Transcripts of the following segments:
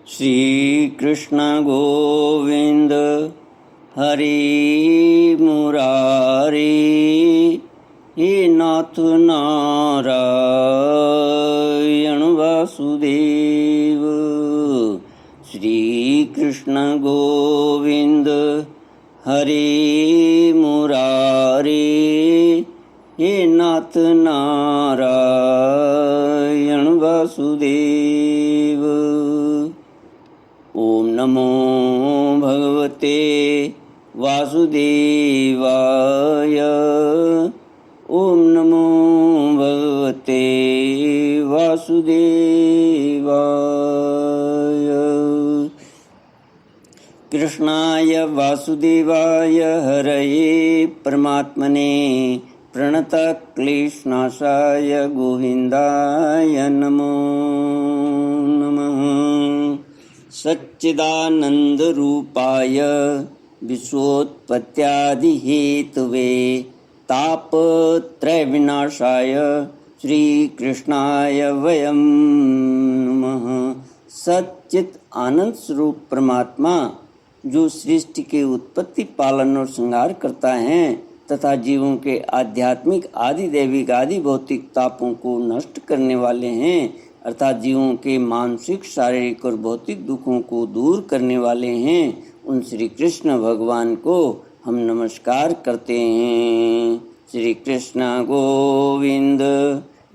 श्री कृष्ण गोविंद हरि मुरारी, हे नाथ नारायण वासुदेव। श्री कृष्ण गोविंद हरि मुरारी, हे नाथ नारायण वासुदेव। ओम नमो भगवते वासुदेवाय। ओम नमो भगवते वासुदेवाय। कृष्णाय वासुदेवाय हरये परमात्मने प्रणतक्लेशनाशाय गोविन्दाय नमो नमः। सच्चिदानन्दरूपाय विश्वोत्पत्त्यादिहेतवे तापत्रयविनाशाय श्रीकृष्णाय वयं नमः। सच्चित आनंद स्वरूप परमात्मा जो सृष्टि के उत्पत्ति, पालन और श्रृंगार करता है तथा जीवों के आध्यात्मिक, आदि दैविक, आदि भौतिक तापों को नष्ट करने वाले हैं, अर्थात जीवों के मानसिक, शारीरिक और भौतिक दुखों को दूर करने वाले हैं, उन श्री कृष्ण भगवान को हम नमस्कार करते हैं। श्री कृष्ण गोविंद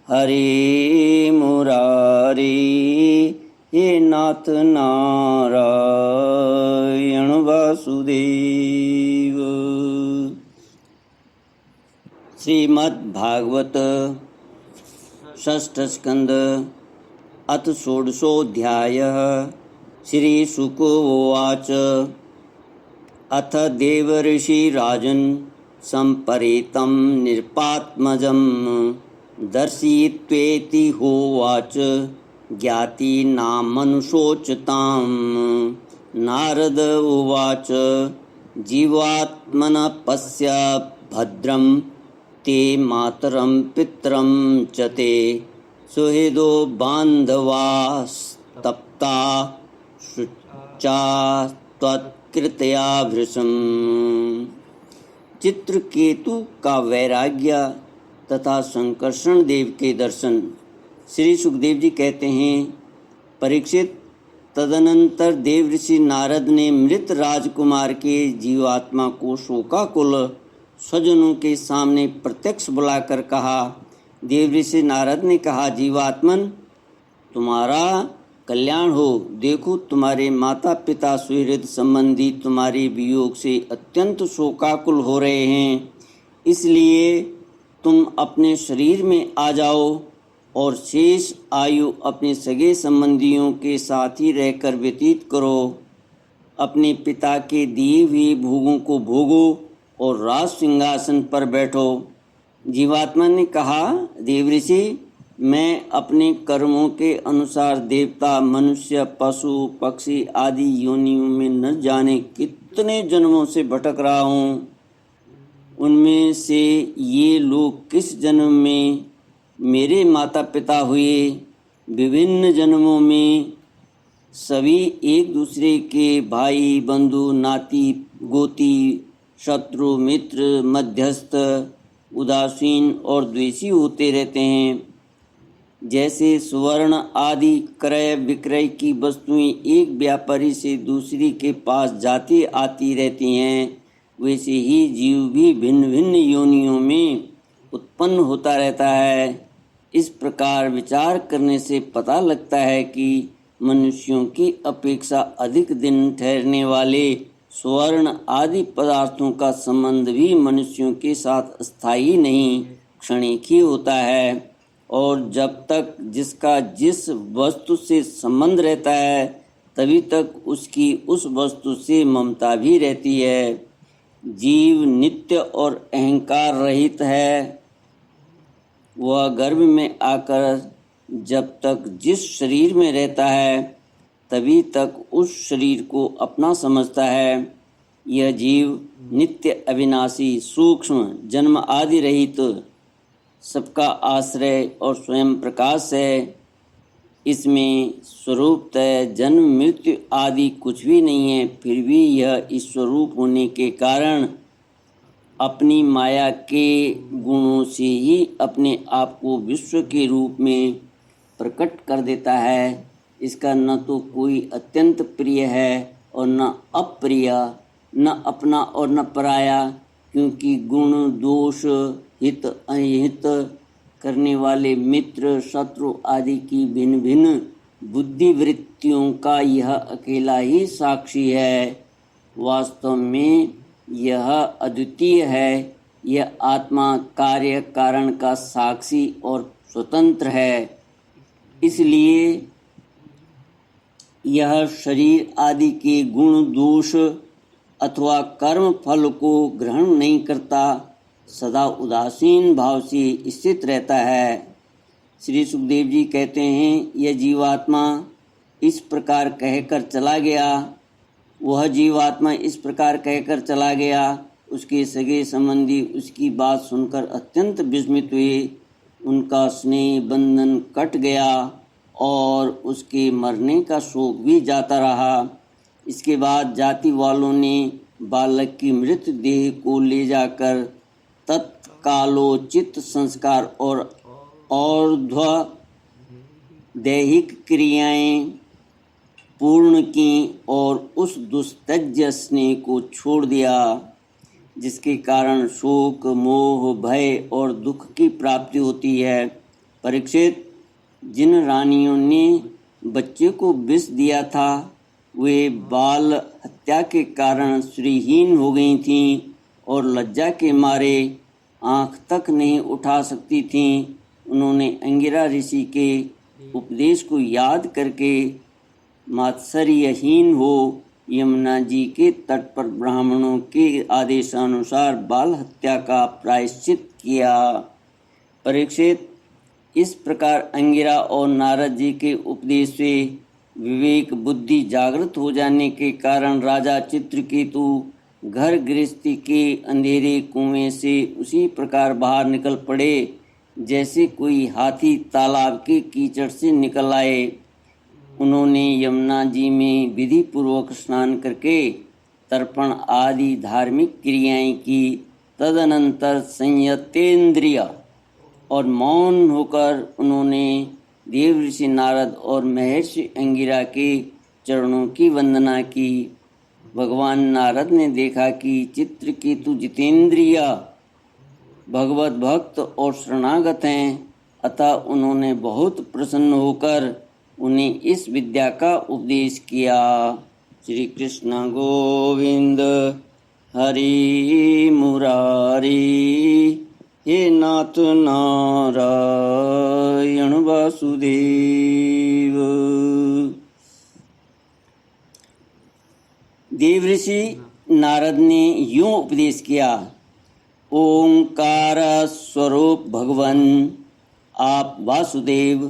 हरि मुरारी, हे नाथ नारायण वासुदेव। श्रीमद्भागवत षष्ठ स्कंद अथ षोडशोऽध्यायः। श्रीशुक उवाच अथ देवर्षिराजन् सम्परेतं नृपात्मजं दर्शयित्वेति होवाच ज्ञातिनामनुशोचताम्। नारद उवाच जीवात्मनः पश्य भद्रं ते मातरं पितरं च ते सुहृदो बान्धवास्तप्ता शुचा त्वत्कृतया भृशम्। चित्रकेतु का वैराग्य तथा संकर्षण देव के दर्शन। श्री सुखदेव जी कहते हैं, परीक्षित, तदनंतर देवऋषि नारद ने मृत राजकुमार के जीवात्मा को शोकाकुल स्वजनों के सामने प्रत्यक्ष बुलाकर कहा। देवऋषि नारद ने कहा, जीवात्मन, तुम्हारा कल्याण हो। देखो, तुम्हारे माता पिता, सुहृद संबंधी तुम्हारे वियोग से अत्यंत शोकाकुल हो रहे हैं, इसलिए तुम अपने शरीर में आ जाओ और शेष आयु अपने सगे संबंधियों के साथ ही रहकर व्यतीत करो। अपने पिता के दिए हुए भोगों को भोगो और राज सिंहासन पर बैठो। जीवात्मा ने कहा, देवऋषि, मैं अपने कर्मों के अनुसार देवता, मनुष्य, पशु, पक्षी आदि योनियों में न जाने कितने जन्मों से भटक रहा हूँ। उनमें से ये लोग किस जन्म में मेरे माता पिता हुए। विभिन्न जन्मों में सभी एक दूसरे के भाई, बंधु, नाती, गोती, शत्रु, मित्र, मध्यस्थ, उदासीन और द्वेषी होते रहते हैं। जैसे सुवर्ण आदि क्रय विक्रय की वस्तुएं एक व्यापारी से दूसरी के पास जाती आती रहती हैं, वैसे ही जीव भी भिन्न भिन्न योनियों में उत्पन्न होता रहता है। इस प्रकार विचार करने से पता लगता है कि मनुष्यों की अपेक्षा अधिक दिन ठहरने वाले स्वर्ण आदि पदार्थों का संबंध भी मनुष्यों के साथ स्थायी नहीं, क्षणिक ही होता है। और जब तक जिसका जिस वस्तु से संबंध रहता है, तभी तक उसकी उस वस्तु से ममता भी रहती है। जीव नित्य और अहंकार रहित है। वह गर्भ में आकर जब तक जिस शरीर में रहता है, तभी तक उस शरीर को अपना समझता है। यह जीव नित्य, अविनाशी, सूक्ष्म, जन्म आदि रहित, सबका आश्रय और स्वयं प्रकाश है। इसमें स्वरूपतः जन्म मृत्यु आदि कुछ भी नहीं है, फिर भी यह इस स्वरूप होने के कारण अपनी माया के गुणों से ही अपने आप को विश्व के रूप में प्रकट कर देता है। इसका न तो कोई अत्यंत प्रिय है और न अप्रिय, न अपना और न पराया, क्योंकि गुण दोष हित अहित करने वाले मित्र शत्रु आदि की भिन्न भिन्न बुद्धि वृत्तियों का यह अकेला ही साक्षी है। वास्तव में यह अद्वितीय है। यह आत्मा कार्य कारण का साक्षी और स्वतंत्र है। इसलिए यह शरीर आदि के गुण दोष अथवा कर्म फल को ग्रहण नहीं करता, सदा उदासीन भाव से स्थित रहता है। श्री सुखदेव जी कहते हैं, यह जीवात्मा इस प्रकार कहकर चला गया, वह जीवात्मा इस प्रकार कहकर चला गया। उसके सगे संबंधी उसकी बात सुनकर अत्यंत विस्मित हुए। उनका स्नेह बंधन कट गया और उसके मरने का शोक भी जाता रहा। इसके बाद जाति वालों ने बालक की मृत देह को ले जाकर तत्कालोचित संस्कार और ऊर्ध्व दैहिक क्रियाएं पूर्ण की और उस दुस्तज्य स्नेह को छोड़ दिया, जिसके कारण शोक मोह भय और दुख की प्राप्ति होती है। परीक्षित, जिन रानियों ने बच्चे को विष दिया था वे बाल हत्या के कारण श्रीहीन हो गई थीं और लज्जा के मारे आँख तक नहीं उठा सकती थीं। उन्होंने अंगिरा ऋषि के उपदेश को याद करके मात्सर्यहीन हो यमुना जी के तट पर ब्राह्मणों के आदेशानुसार बाल हत्या का प्रायश्चित किया। परीक्षित, इस प्रकार अंगिरा और नारद जी के उपदेश से विवेक बुद्धि जागृत हो जाने के कारण राजा चित्रकेतु घर गृहस्थी के अंधेरे कुएं से उसी प्रकार बाहर निकल पड़े जैसे कोई हाथी तालाब के कीचड़ से निकल आए। उन्होंने यमुना जी में विधि पूर्वक स्नान करके तर्पण आदि धार्मिक क्रियाएं की। तदनंतर संयतेंद्रिय और मौन होकर उन्होंने देव ऋषि नारद और महर्षि अंगिरा के चरणों की वंदना की। भगवान नारद ने देखा कि चित्रकेतु जितेंद्रिय भगवत भक्त और शरणागत हैं, अतः उन्होंने बहुत प्रसन्न होकर उन्हें इस विद्या का उपदेश किया। श्री कृष्ण गोविंद हरि मुरारी, हे नाथ नारायण वासुदेव। देवऋषि नारद ने यूं उपदेश किया, ओंकार स्वरूप भगवन आप वासुदेव,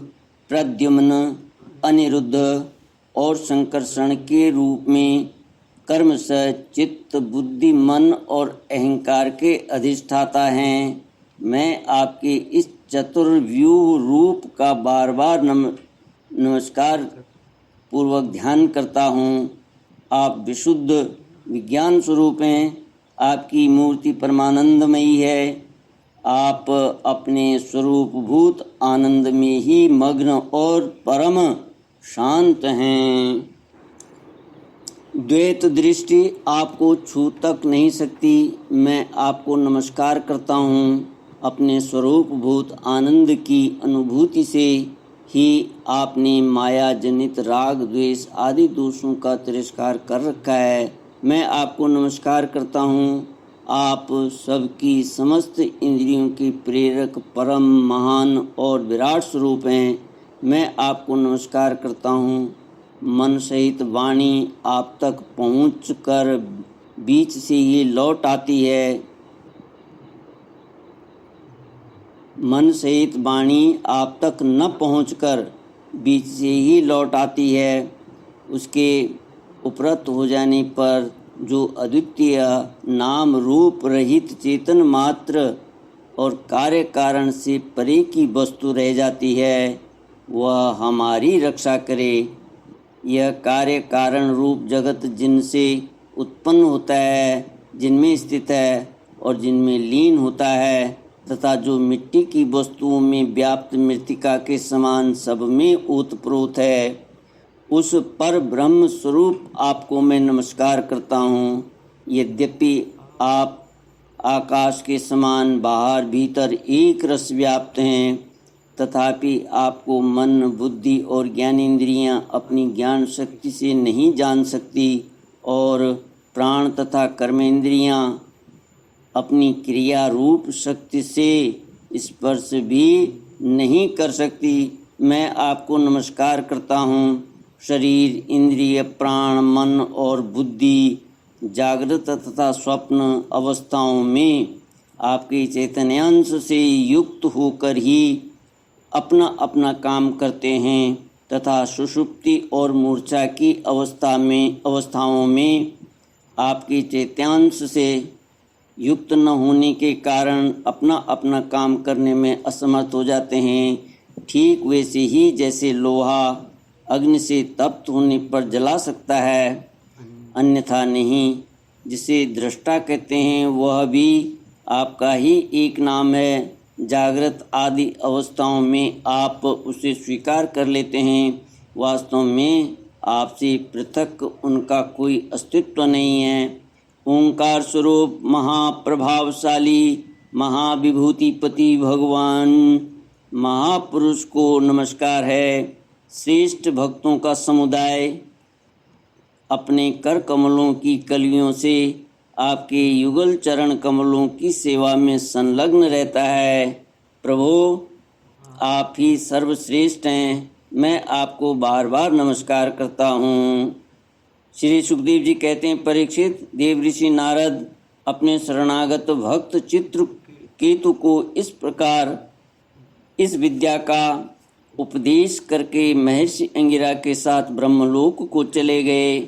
प्रद्युम्न, अनिरुद्ध और संकर्षण के रूप में कर्म से चित्त बुद्धि मन और अहंकार के अधिष्ठाता हैं। मैं आपके इस चतुर्व्यूह रूप का बार बार नमस्कार पूर्वक ध्यान करता हूँ। आप विशुद्ध विज्ञान स्वरूप हैं। आपकी मूर्ति परमानंदमयी है। आप अपने स्वरूपभूत आनंद में ही मग्न और परम शांत हैं। द्वैत दृष्टि आपको छू तक नहीं सकती। मैं आपको नमस्कार करता हूँ। अपने स्वरूपभूत आनंद की अनुभूति से ही आपने माया जनित राग द्वेष आदि दोषों का तिरस्कार कर रखा है। मैं आपको नमस्कार करता हूँ। आप सबकी समस्त इंद्रियों के प्रेरक परम महान और विराट स्वरूप हैं। मैं आपको नमस्कार करता हूँ। मन सहित वाणी आप तक पहुँचकर बीच से ही लौट आती है। मन सहित वाणी आप तक न पहुँचकर बीच से ही लौट आती है। उसके उपरत हो जाने पर जो अद्वितीय नाम रूप रहित चेतन मात्र और कार्य कारण से परे की वस्तु रह जाती है, वह हमारी रक्षा करे। यह कार्य कारण रूप जगत जिनसे उत्पन्न होता है, जिनमें स्थित है और जिनमें लीन होता है, तथा जो मिट्टी की वस्तुओं में व्याप्त मृत्तिका के समान सब में ओतप्रोत है, उस पर ब्रह्म स्वरूप आपको मैं नमस्कार करता हूँ। यद्यपि आप आकाश के समान बाहर भीतर एक रस व्याप्त हैं, तथापि आपको मन, बुद्धि और ज्ञानेंद्रियाँ अपनी ज्ञान शक्ति से नहीं जान सकती और प्राण तथा कर्मेंद्रियाँ अपनी क्रिया रूप शक्ति से स्पर्श भी नहीं कर सकती। मैं आपको नमस्कार करता हूँ। शरीर, इंद्रिय, प्राण, मन और बुद्धि जागृत तथा स्वप्न अवस्थाओं में आपके चैतन्यांश से युक्त होकर ही अपना अपना काम करते हैं, तथा सुषुप्ति और मूर्छा की अवस्थाओं में आपके चैत्यांश से युक्त न होने के कारण अपना अपना काम करने में असमर्थ हो जाते हैं। ठीक वैसे ही जैसे लोहा अग्नि से तप्त होने पर जला सकता है, अन्यथा नहीं। जिसे दृष्टा कहते हैं वह भी आपका ही एक नाम है। जागृत आदि अवस्थाओं में आप उसे स्वीकार कर लेते हैं। वास्तव में आपसे पृथक उनका कोई अस्तित्व नहीं है। ओंकार स्वरूप महाप्रभावशाली महाविभूतिपति भगवान महापुरुष को नमस्कार है। श्रेष्ठ भक्तों का समुदाय अपने कर कमलों की कलियों से आपके युगल चरण कमलों की सेवा में संलग्न रहता है। प्रभु, आप ही सर्वश्रेष्ठ हैं। मैं आपको बार बार नमस्कार करता हूँ। श्री सुखदेव जी कहते हैं, परीक्षित, देव ऋषि नारद अपने शरणागत भक्त चित्रकेतु को इस प्रकार इस विद्या का उपदेश करके महर्षि अंगिरा के साथ ब्रह्मलोक को चले गए।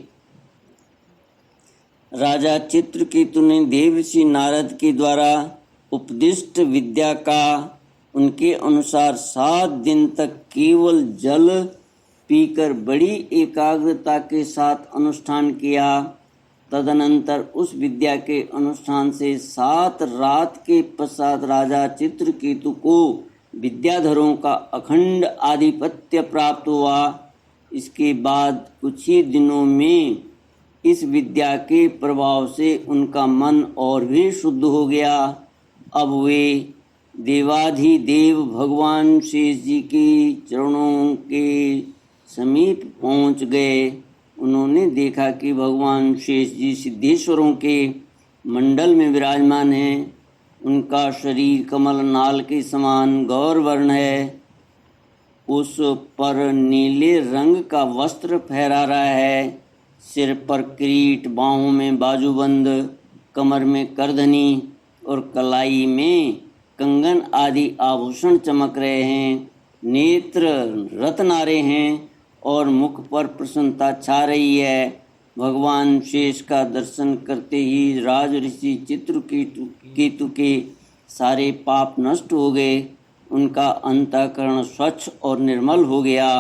राजा चित्रकेतु ने देवर्षि नारद के द्वारा उपदिष्ट विद्या का उनके अनुसार 7 दिन तक केवल जल पीकर बड़ी एकाग्रता के साथ अनुष्ठान किया। तदनंतर उस विद्या के अनुष्ठान से 7 रात के पश्चात राजा चित्रकेतु को विद्याधरों का अखंड आधिपत्य प्राप्त हुआ। इसके बाद कुछ ही दिनों में इस विद्या के प्रभाव से उनका मन और भी शुद्ध हो गया। अब वे देवाधिदेव भगवान शेष जी के चरणों के समीप पहुंच गए। उन्होंने देखा कि भगवान शेष जी सिद्धेश्वरों के मंडल में विराजमान हैं। उनका शरीर कमल नाल के समान गौर वर्ण है। उस पर नीले रंग का वस्त्र फहरा रहा है। सिर पर किरीट, बाहों में बाजूबंद, कमर में करधनी और कलाई में कंगन आदि आभूषण चमक रहे हैं। नेत्र रत्नारे हैं और मुख पर प्रसन्नता छा रही है। भगवान शेष का दर्शन करते ही राज ऋषि चित्रकेतु के सारे पाप नष्ट हो गए। उनका अंतःकरण स्वच्छ और निर्मल हो गया।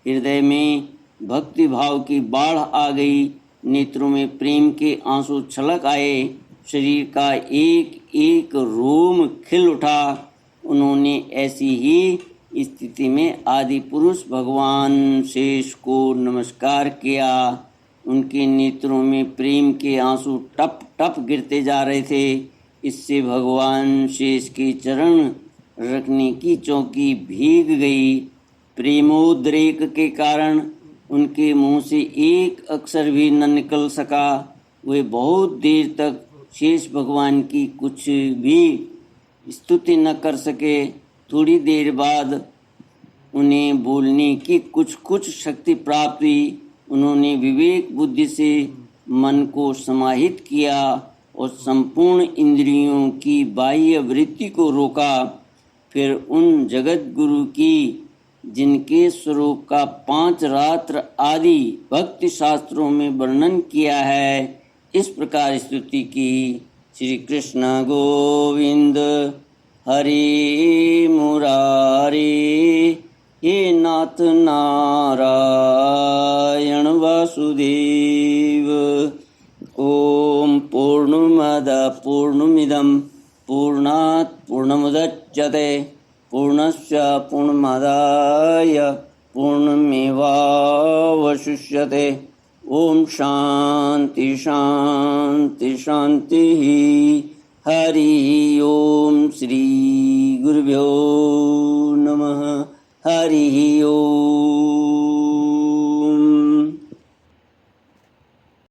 हृदय में भक्ति भाव की बाढ़ आ गई। नेत्रों में प्रेम के आंसू छलक आए। शरीर का एक एक रोम खिल उठा। उन्होंने ऐसी ही स्थिति में आदि पुरुष भगवान शेष को नमस्कार किया। उनके नेत्रों में प्रेम के आंसू टप टप गिरते जा रहे थे। इससे भगवान शेष के चरण रखने की चौकी भीग गई। प्रेमोद्रेक के कारण उनके मुंह से एक अक्षर भी न निकल सका। वे बहुत देर तक शेष भगवान की कुछ भी स्तुति न कर सके। थोड़ी देर बाद उन्हें बोलने की कुछ शक्ति प्राप्त हुई। उन्होंने विवेक बुद्धि से मन को समाहित किया और संपूर्ण इंद्रियों की बाह्य वृत्ति को रोका। फिर उन जगत गुरु की, जिनके स्वरूप का 5 रात्र आदि भक्ति शास्त्रों में वर्णन किया है, इस प्रकार स्तुति की। श्री कृष्ण गोविंद हरे मुरारे हे नाथ नारायण वासुदेव। ओम पूर्णमद पूर्णमिदं पूर्णात् पूर्णमुदच्यते पूर्णस्य पूर्णमादाय पूर्णमेवावशिष्यते। ओम शांति शांति शांति। हरि ओम श्री गुरुभ्यो नमः। हरि ओम।